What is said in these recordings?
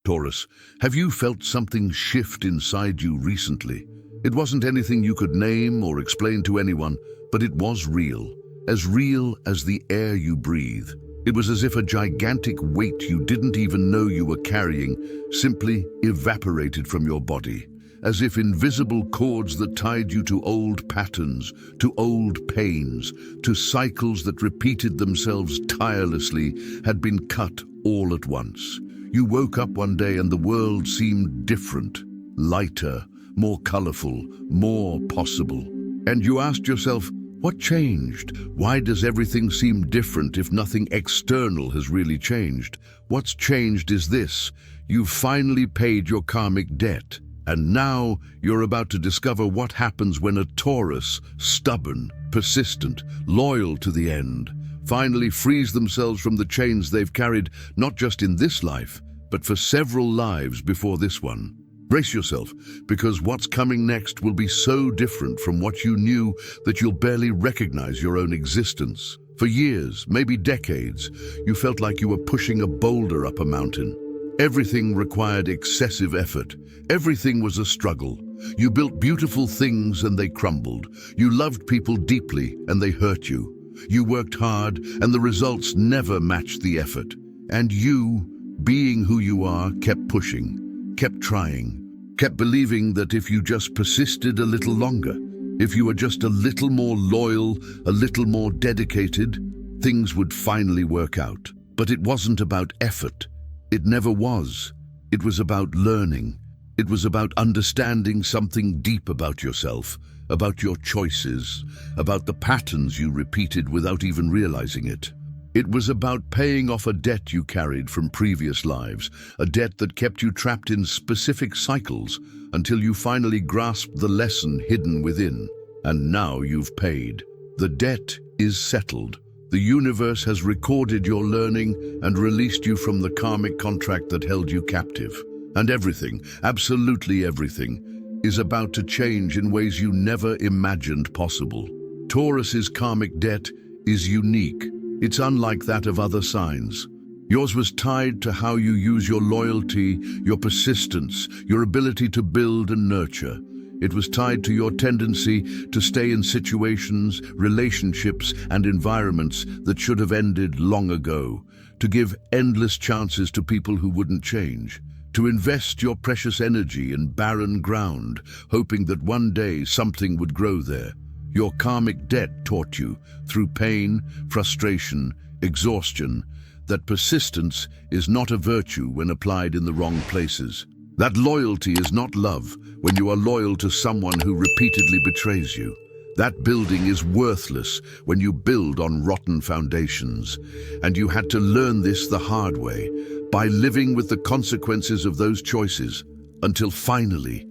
Taurus, have you felt something shift inside you recently? It wasn't anything you could name or explain to anyone, but it was real as the air you breathe. It was as if a gigantic weight you didn't even know you were carrying simply evaporated from your body, as if invisible cords that tied you to old patterns, to old pains, to cycles that repeated themselves tirelessly had been cut all at once. You woke up one day and the world seemed different, lighter, more colorful, more possible. And you asked yourself, what changed? Why does everything seem different if nothing external has really changed? What's changed is this: you've finally paid your karmic debt. And now you're about to discover what happens when a Taurus, stubborn, persistent, loyal to the end, finally frees themselves from the chains they've carried not just in this life, but for several lives before this one. Brace yourself, because what's coming next will be so different from what you knew that you'll barely recognize your own existence. For years, maybe decades, you felt like you were pushing a boulder up a mountain. Everything required excessive effort. Everything was a struggle. You built beautiful things and they crumbled. You loved people deeply and they hurt you. You worked hard and the results never matched the effort. And you, being who you are, kept pushing, kept trying, kept believing that if you just persisted a little longer, if you were just a little more loyal, a little more dedicated, things would finally work out. But it wasn't about effort. It never was. It was about learning. It was about understanding something deep about yourself, about your choices, about the patterns you repeated without even realizing it. It was about paying off a debt you carried from previous lives, a debt that kept you trapped in specific cycles until you finally grasped the lesson hidden within. And now you've paid. The debt is settled. The universe has recorded your learning and released you from the karmic contract that held you captive. And everything, absolutely everything, is about to change in ways you never imagined possible. Taurus's karmic debt is unique. It's unlike that of other signs. Yours was tied to how you use your loyalty, your persistence, your ability to build and nurture. It was tied to your tendency to stay in situations, relationships, and environments that should have ended long ago, to give endless chances to people who wouldn't change, to invest your precious energy in barren ground, hoping that one day something would grow there. Your karmic debt taught you, through pain, frustration, exhaustion, that persistence is not a virtue when applied in the wrong places. That loyalty is not love when you are loyal to someone who repeatedly betrays you. That building is worthless when you build on rotten foundations. And you had to learn this the hard way, by living with the consequences of those choices, until finally,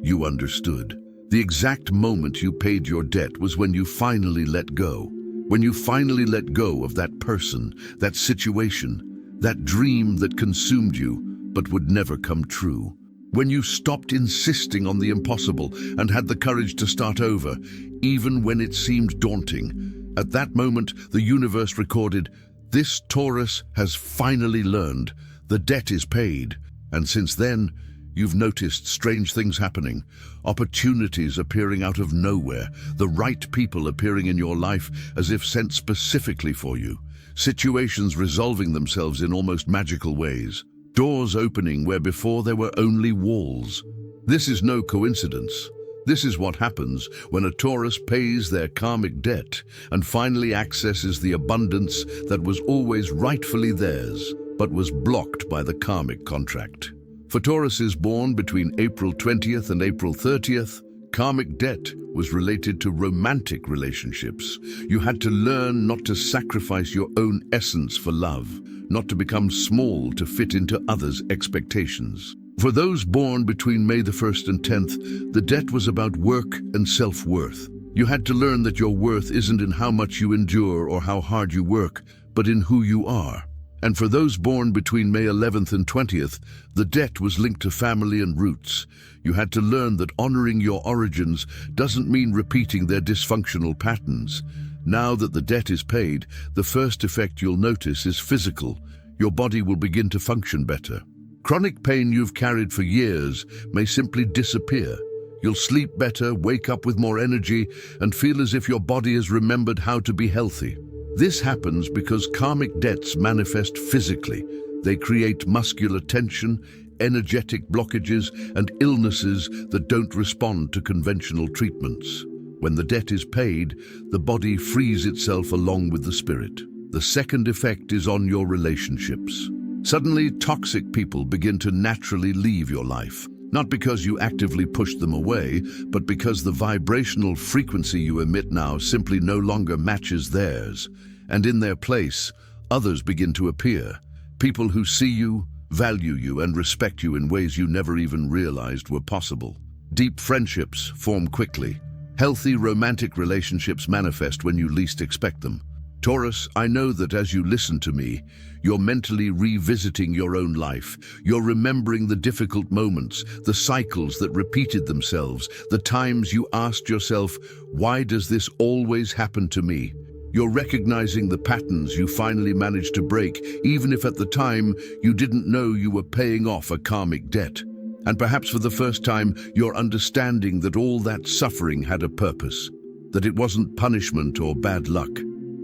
you understood. The exact moment you paid your debt was when you finally let go. When you finally let go of that person, that situation, that dream that consumed you, but would never come true. When you stopped insisting on the impossible and had the courage to start over, even when it seemed daunting. At that moment, the universe recorded, this Taurus has finally learned. The debt is paid. And since then, you've noticed strange things happening, opportunities appearing out of nowhere, the right people appearing in your life as if sent specifically for you, situations resolving themselves in almost magical ways. Doors opening where before there were only walls. This is no coincidence. This is what happens when a Taurus pays their karmic debt and finally accesses the abundance that was always rightfully theirs, but was blocked by the karmic contract. For Tauruses born between April 20th and April 30th, karmic debt was related to romantic relationships. You had to learn not to sacrifice your own essence for love, not to become small to fit into others' expectations. For those born between May the 1st and 10th, the debt was about work and self-worth. You had to learn that your worth isn't in how much you endure or how hard you work, but in who you are. And for those born between May 11th and 20th, the debt was linked to family and roots. You had to learn that honoring your origins doesn't mean repeating their dysfunctional patterns. Now that the debt is paid, the first effect you'll notice is physical. your body will begin to function better. Chronic pain you've carried for years may simply disappear. You'll sleep better, wake up with more energy, and feel as if your body has remembered how to be healthy. This happens because karmic debts manifest physically. They create muscular tension, energetic blockages, and illnesses that don't respond to conventional treatments. When the debt is paid, the body frees itself along with the spirit. The second effect is on your relationships. Suddenly, toxic people begin to naturally leave your life. Not because you actively push them away, but because the vibrational frequency you emit now simply no longer matches theirs. And in their place, others begin to appear. People who see you, value you, and respect you in ways you never even realized were possible. Deep friendships form quickly. Healthy romantic relationships manifest when you least expect them. Taurus, I know that as you listen to me, you're mentally revisiting your own life. You're remembering the difficult moments, the cycles that repeated themselves, the times you asked yourself, why does this always happen to me? You're recognizing the patterns you finally managed to break, even if at the time you didn't know you were paying off a karmic debt. And perhaps for the first time, you're understanding that all that suffering had a purpose, that it wasn't punishment or bad luck.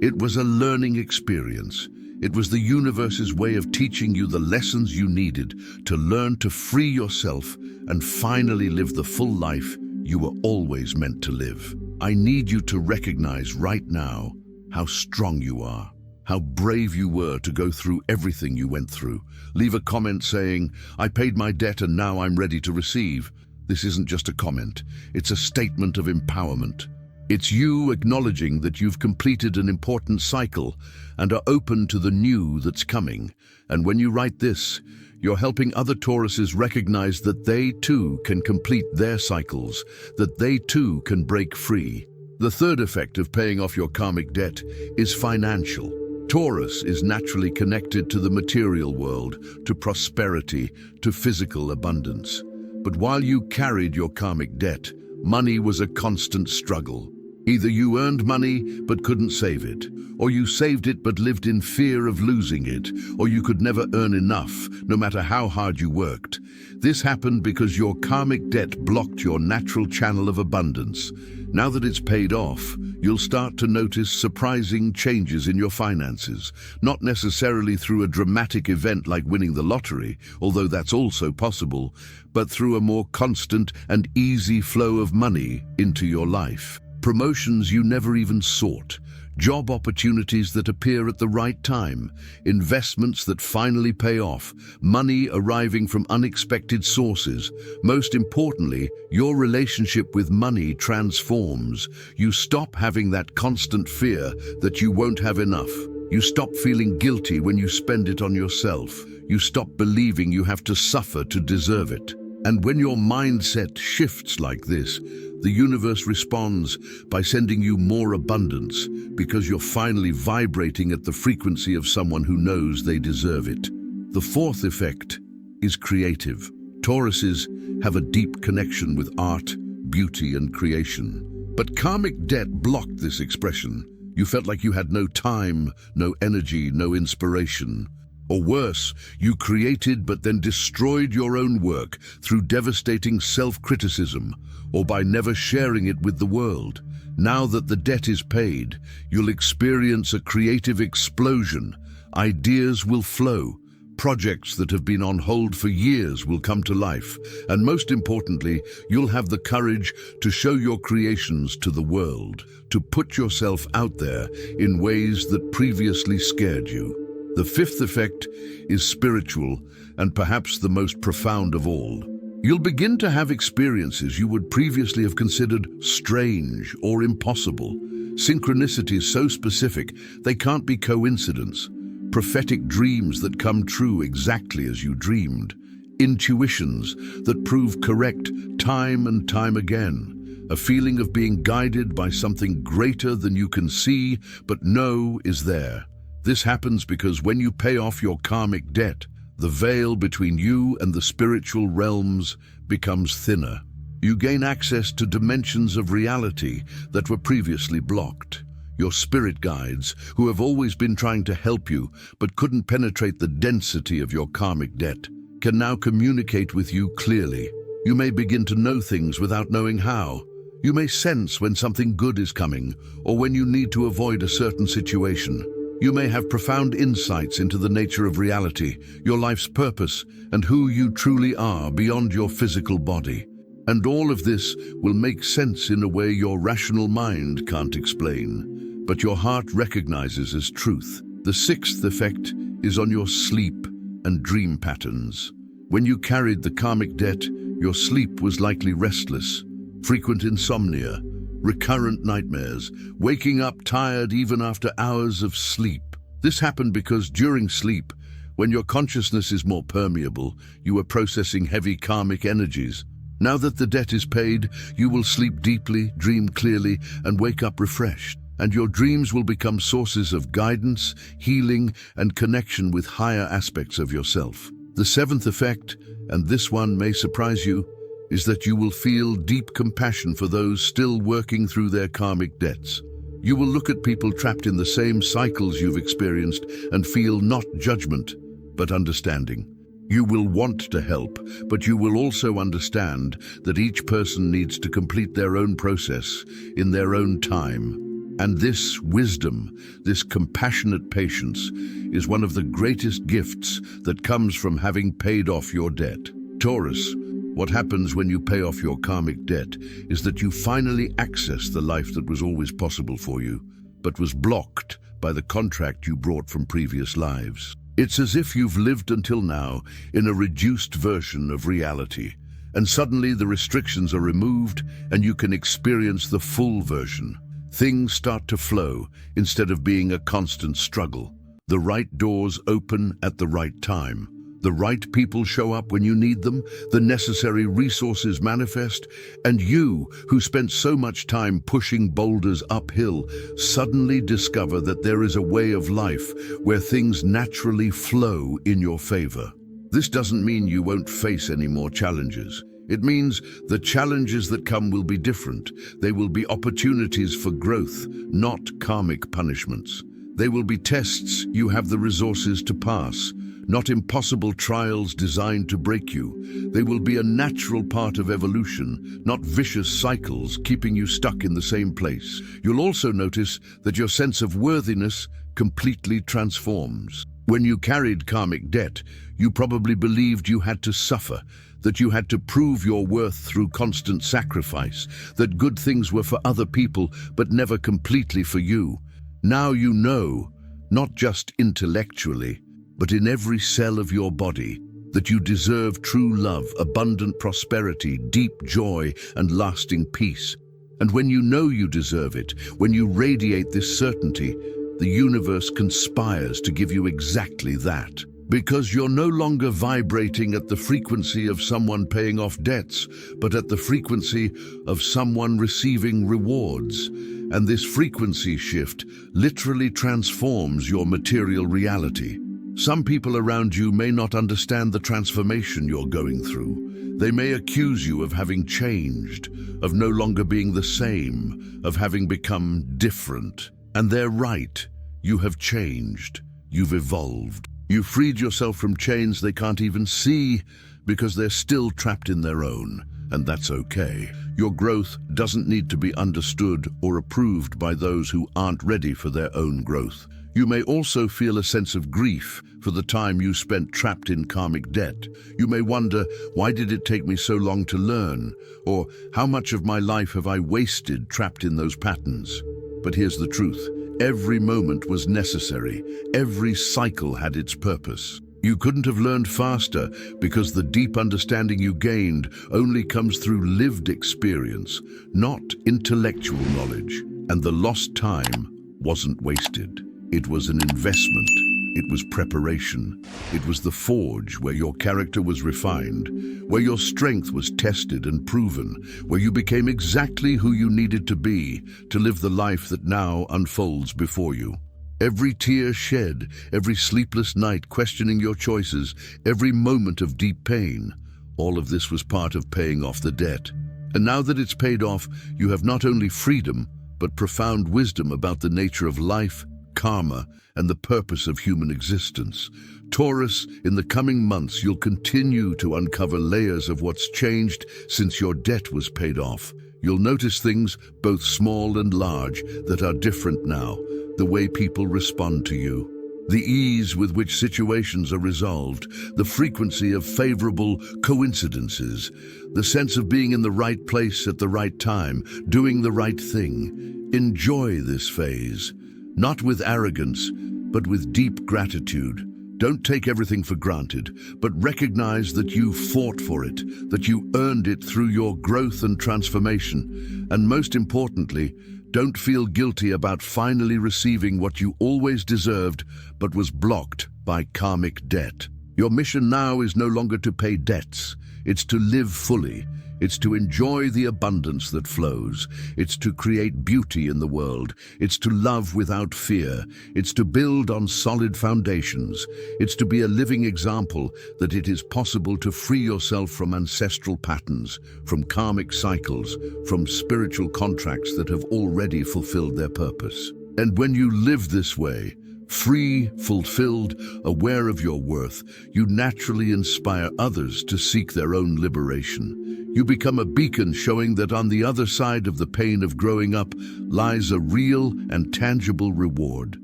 It was a learning experience. It was the universe's way of teaching you the lessons you needed to learn to free yourself and finally live the full life you were always meant to live. I need you to recognize right now how strong you are, how brave you were to go through everything you went through. Leave a comment saying, I paid my debt and now I'm ready to receive. This isn't just a comment, it's a statement of empowerment. It's you acknowledging that you've completed an important cycle and are open to the new that's coming. And when you write this, you're helping other Tauruses recognize that they too can complete their cycles, that they too can break free. The third effect of paying off your karmic debt is financial. Taurus is naturally connected to the material world, to prosperity, to physical abundance. But while you carried your karmic debt, money was a constant struggle. Either you earned money but couldn't save it, or you saved it but lived in fear of losing it, or you could never earn enough, no matter how hard you worked. This happened because your karmic debt blocked your natural channel of abundance. Now that it's paid off, you'll start to notice surprising changes in your finances, not necessarily through a dramatic event like winning the lottery, although that's also possible, but through a more constant and easy flow of money into your life. Promotions you never even sought, job opportunities that appear at the right time, investments that finally pay off, money arriving from unexpected sources. Most importantly, your relationship with money transforms. You stop having that constant fear that you won't have enough. You stop feeling guilty when you spend it on yourself. You stop believing you have to suffer to deserve it. And when your mindset shifts like this, the universe responds by sending you more abundance because you're finally vibrating at the frequency of someone who knows they deserve it. The fourth effect is creative. Tauruses have a deep connection with art, beauty, and creation. But karmic debt blocked this expression. You felt like you had no time, no energy, no inspiration. Or worse, you created but then destroyed your own work through devastating self-criticism or by never sharing it with the world. Now that the debt is paid, you'll experience a creative explosion. Ideas will flow. Projects that have been on hold for years will come to life. And most importantly, you'll have the courage to show your creations to the world, to put yourself out there in ways that previously scared you. The fifth effect is spiritual and perhaps the most profound of all. You'll begin to have experiences you would previously have considered strange or impossible. Synchronicities so specific they can't be coincidence. Prophetic dreams that come true exactly as you dreamed. Intuitions that prove correct time and time again. A feeling of being guided by something greater than you can see but know is there. This happens because when you pay off your karmic debt, the veil between you and the spiritual realms becomes thinner. You gain access to dimensions of reality that were previously blocked. Your spirit guides, who have always been trying to help you but couldn't penetrate the density of your karmic debt, can now communicate with you clearly. You may begin to know things without knowing how. You may sense when something good is coming or when you need to avoid a certain situation. You may have profound insights into the nature of reality, your life's purpose, and who you truly are beyond your physical body. And all of this will make sense in a way your rational mind can't explain, but your heart recognizes as truth. The sixth effect is on your sleep and dream patterns. When you carried the karmic debt, your sleep was likely restless, frequent insomnia, recurrent nightmares, waking up tired even after hours of sleep. This happened because during sleep, when your consciousness is more permeable, you are processing heavy karmic energies. Now that the debt is paid, you will sleep deeply, dream clearly, and wake up refreshed. And your dreams will become sources of guidance, healing, and connection with higher aspects of yourself. The seventh effect, and this one may surprise you, is that you will feel deep compassion for those still working through their karmic debts. You will look at people trapped in the same cycles you've experienced and feel not judgment, but understanding. You will want to help, but you will also understand that each person needs to complete their own process in their own time. And this wisdom, this compassionate patience, is one of the greatest gifts that comes from having paid off your debt. Taurus, what happens when you pay off your karmic debt is that you finally access the life that was always possible for you, but was blocked by the contract you brought from previous lives. It's as if you've lived until now in a reduced version of reality, and suddenly the restrictions are removed and you can experience the full version. Things start to flow instead of being a constant struggle. The right doors open at the right time. The right people show up when you need them, the necessary resources manifest, and you, who spent so much time pushing boulders uphill, suddenly discover that there is a way of life where things naturally flow in your favor. This doesn't mean you won't face any more challenges. It means the challenges that come will be different. They will be opportunities for growth, not karmic punishments. They will be tests you have the resources to pass, not impossible trials designed to break you. They will be a natural part of evolution, not vicious cycles keeping you stuck in the same place. You'll also notice that your sense of worthiness completely transforms. When you carried karmic debt, you probably believed you had to suffer, that you had to prove your worth through constant sacrifice, that good things were for other people but never completely for you. Now you know, not just intellectually, but in every cell of your body, that you deserve true love, abundant prosperity, deep joy, and lasting peace. And when you know you deserve it, when you radiate this certainty, the universe conspires to give you exactly that. Because you're no longer vibrating at the frequency of someone paying off debts, but at the frequency of someone receiving rewards. And this frequency shift literally transforms your material reality. Some people around you may not understand the transformation you're going through. They may accuse you of having changed, of no longer being the same, of having become different. And they're right. You have changed. You've evolved. You freed yourself from chains they can't even see because they're still trapped in their own. And that's okay. Your growth doesn't need to be understood or approved by those who aren't ready for their own growth. You may also feel a sense of grief for the time you spent trapped in karmic debt. You may wonder, why did it take me so long to learn? Or how much of my life have I wasted trapped in those patterns? But here's the truth. Every moment was necessary. Every cycle had its purpose. You couldn't have learned faster because the deep understanding you gained only comes through lived experience, not intellectual knowledge. And the lost time wasn't wasted. It was an investment. It was preparation. It was the forge where your character was refined, where your strength was tested and proven, where you became exactly who you needed to be to live the life that now unfolds before you. Every tear shed, every sleepless night questioning your choices, every moment of deep pain, all of this was part of paying off the debt. And now that it's paid off, you have not only freedom, but profound wisdom about the nature of life, karma, and the purpose of human existence. Taurus, in the coming months, you'll continue to uncover layers of what's changed since your debt was paid off. You'll notice things, both small and large, that are different now, the way people respond to you, the ease with which situations are resolved, the frequency of favorable coincidences, the sense of being in the right place at the right time, doing the right thing. Enjoy this phase, not with arrogance, but with deep gratitude. Don't take everything for granted, but recognize that you fought for it, that you earned it through your growth and transformation. And most importantly, don't feel guilty about finally receiving what you always deserved, but was blocked by karmic debt. Your mission now is no longer to pay debts. It's to live fully. It's to enjoy the abundance that flows. It's to create beauty in the world. It's to love without fear. It's to build on solid foundations. It's to be a living example that it is possible to free yourself from ancestral patterns, from karmic cycles, from spiritual contracts that have already fulfilled their purpose. And when you live this way, free, fulfilled, aware of your worth, you naturally inspire others to seek their own liberation. You become a beacon showing that on the other side of the pain of growing up lies a real and tangible reward,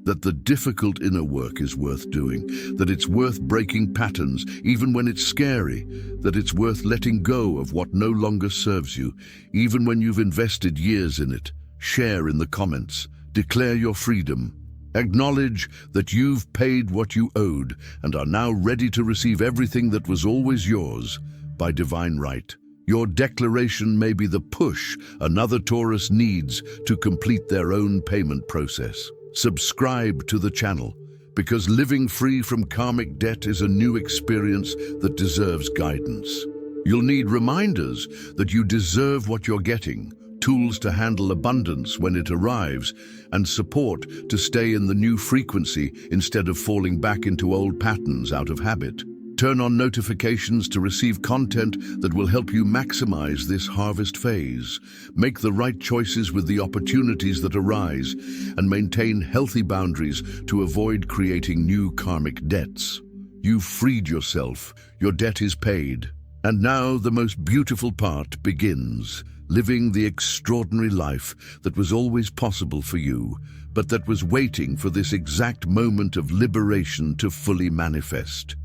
that the difficult inner work is worth doing, that it's worth breaking patterns even when it's scary, that it's worth letting go of what no longer serves you, even when you've invested years in it. Share in the comments. Declare your freedom. Acknowledge that you've paid what you owed and are now ready to receive everything that was always yours by divine right. Your declaration may be the push another Taurus needs to complete their own payment process. Subscribe to the channel, because living free from karmic debt is a new experience that deserves guidance. You'll need reminders that you deserve what you're getting, tools to handle abundance when it arrives, and support to stay in the new frequency instead of falling back into old patterns out of habit. Turn on notifications to receive content that will help you maximize this harvest phase. Make the right choices with the opportunities that arise, and maintain healthy boundaries to avoid creating new karmic debts. You've freed yourself, your debt is paid. And now the most beautiful part begins. Living the extraordinary life that was always possible for you, but that was waiting for this exact moment of liberation to fully manifest.